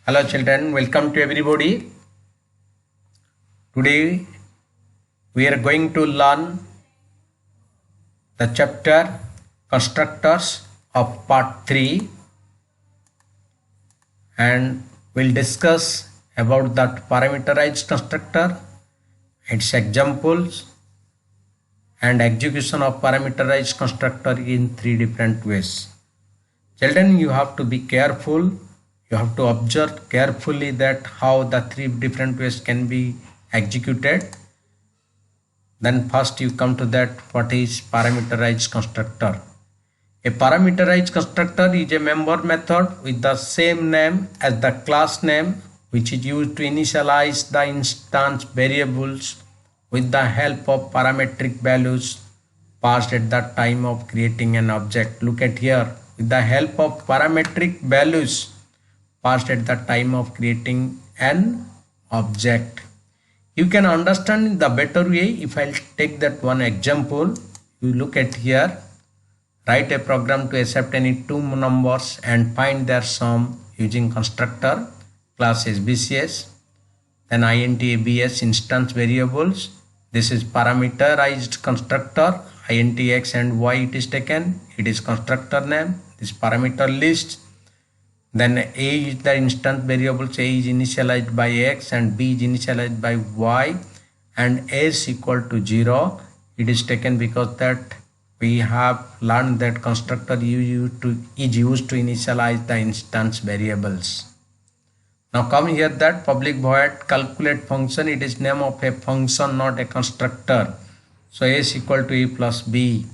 Hello children, welcome to everybody. Today we are going to learn the chapter constructors of part 3 and we'll discuss about that parameterized constructor, its examples and execution of parameterized constructor in 3 different ways. Children, you have to be careful. You have to observe carefully that how the 3 different ways can be executed. Then first you come to that what is parameterized constructor. A parameterized constructor is a member method with the same name as the class name, which is used to initialize the instance variables with the help of parametric values passed at the time of creating an object. Look at here, with the help of parametric values passed at the time of creating an object. You can understand the better way if I'll take that one example. You look at here, write a program to accept any two numbers and find their sum using constructor class SBCS, then int abs instance variables. This is parameterized constructor, int x and y it is taken, it is constructor name, this parameter list. Then a is the instance variables, a is initialized by x and b is initialized by y, and s equal to 0. It is taken because that we have learned that constructor is used to initialize the instance variables. Now come here, that public void calculate function, it is name of a function, not a constructor. So s equal to a plus b.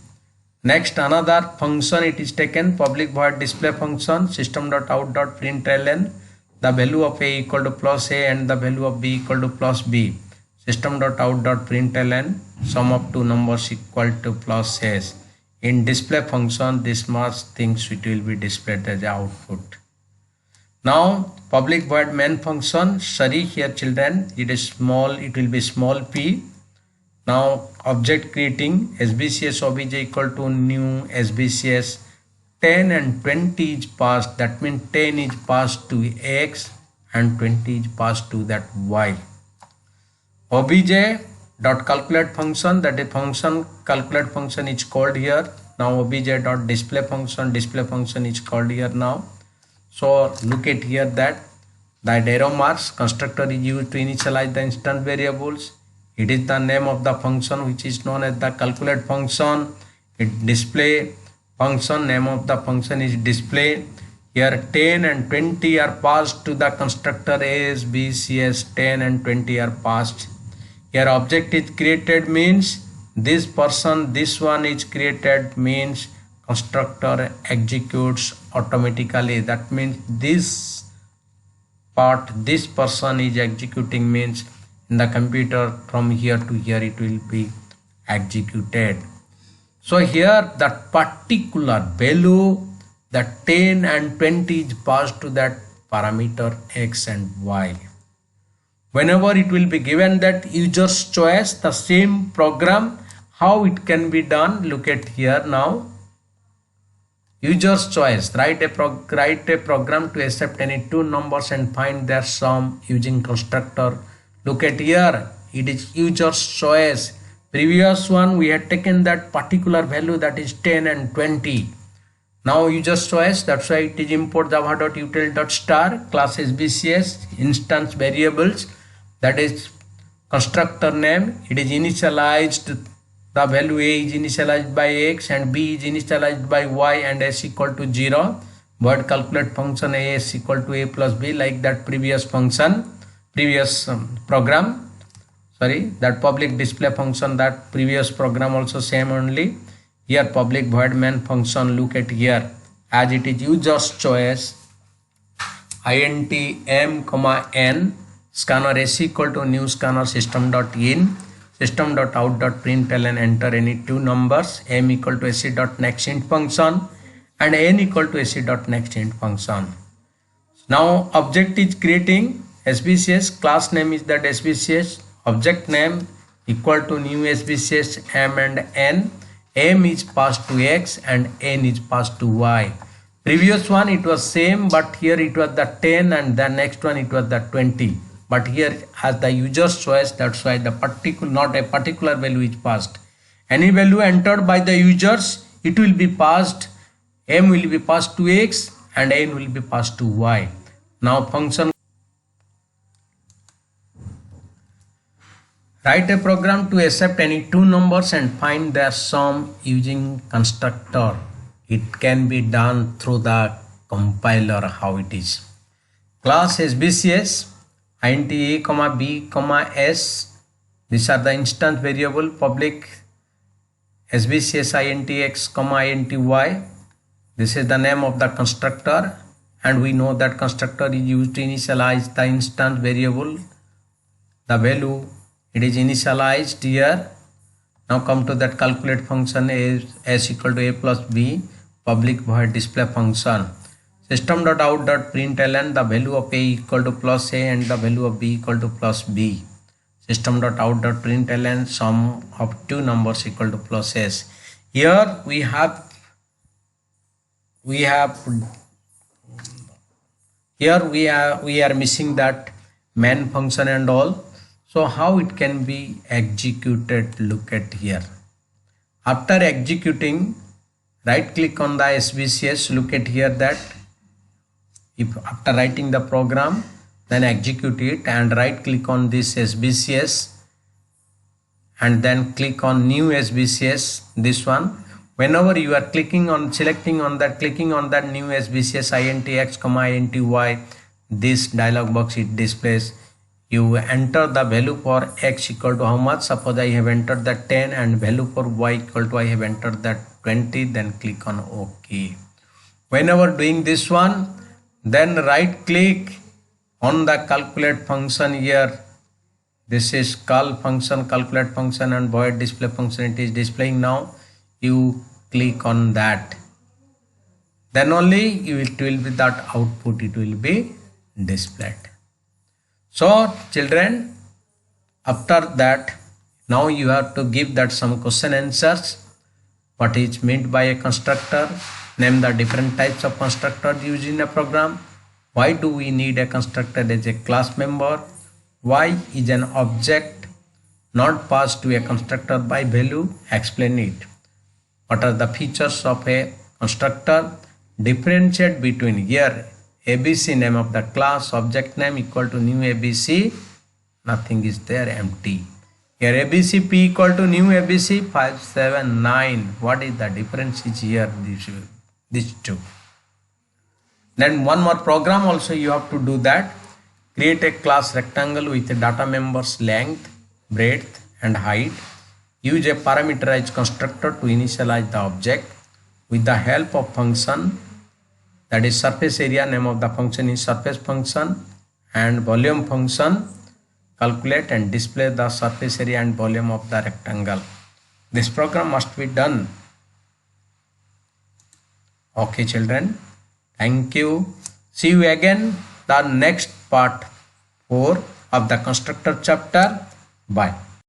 Next, another function it is taken, public void display function system.out.println, the value of a equal to plus a and the value of b equal to plus b. System.out.println sum of two numbers equal to plus s. In display function, this much things it will be displayed as output. Now public void main function, sorry here children, it is small, it will be small p. Now object creating SBCS obj equal to new SBCS 10 and 20 is passed, that means 10 is passed to x and 20 is passed to that y. Obj dot calculate function, that is function calculate function is called here. Now obj dot display function is called here now. So look at here that the arrow marks constructor is used to initialize the instance variables. It is the name of the function which is known as the calculate function. It display function, name of the function is display. Here 10 and 20 are passed to the constructor as BCS, 10 and 20 are passed. Here object is created means this person, this one is created means constructor executes automatically. That means this part, this person is executing means in the computer from here to here it will be executed. So here that particular value, that 10 and 20 is passed to that parameter x and y. Whenever it will be given that user's choice, the same program, how it can be done, look at here now. User's choice, write a program to accept any two numbers and find their sum using constructor. Look at here, it is user's choice. Previous one we had taken that particular value, that is 10 and 20. Now user's choice, that's why it is import java.util.star class SBCS instance variables, that is constructor name. It is initialized, the value a is initialized by x and b is initialized by y and s equal to 0. Void calculate function as equal to a plus b, like that previous function, previous program, sorry, that public display function, that previous program also same only. Here public void main function, look at here, as it is user's choice, int m comma n scanner s equal to new scanner system.in system.out.println enter any two numbers, m equal to sc.nextInt function and n equal to sc.nextInt function. Now object is creating SBCS, class name is that SBCS, object name equal to new SBCS m and n, m is passed to x and n is passed to y. Previous one it was same, but here it was the 10 and the next one it was the 20. But here as the user's choice, that's why the particular, not a particular value is passed. Any value entered by the users, it will be passed. M will be passed to X and N will be passed to Y. Now function, write a program to accept any two numbers and find their sum using constructor. It can be done through the compiler. How it is? Class SBCS, int a, b, s. These are the instance variable. Public SBCS int x, int y. This is the name of the constructor, and we know that constructor is used to initialize the instance variable. The value, it is initialized here. Now come to that calculate function is s equal to a plus b, public void display function. System.out.println, the value of a equal to plus a and the value of b equal to plus b. System.out.println, sum of two numbers equal to plus s. Here we have missing that main function and all. So how it can be executed? Look at here. After executing, right click on the SBCS. Look at here that if after writing the program, then execute it and right click on this SBCS and then click on new SBCS, this one. Whenever you are clicking on clicking on that new SBCS int x, int y, this dialog box it displays. You enter the value for x equal to how much? Suppose I have entered the 10 and value for y equal to I have entered that 20. Then click on OK. Whenever doing this one, then right click on the calculate function here. This is call function, calculate function and void display function. It is displaying now. You click on that. Then only it will be that output. It will be displayed. So children, after that, now you have to give that some question answers. What is meant by a constructor? Name the different types of constructors used in a program. Why do we need a constructor as a class member? Why is an object not passed to a constructor by value? Explain it. What are the features of a constructor? Differentiate between here ABC, name of the class, object name equal to new ABC, nothing is there, empty. Here ABC P equal to new ABC 579. What is the difference is here? These two. Then one more program also you have to do that. Create a class rectangle with a data members length, breadth and height. Use a parameterized constructor to initialize the object with the help of function, that is surface area, name of the function is surface function, and volume function. Calculate and display the surface area and volume of the rectangle. This program must be done. Okay children, thank you. See you again the next part 4 of the constructor chapter. Bye.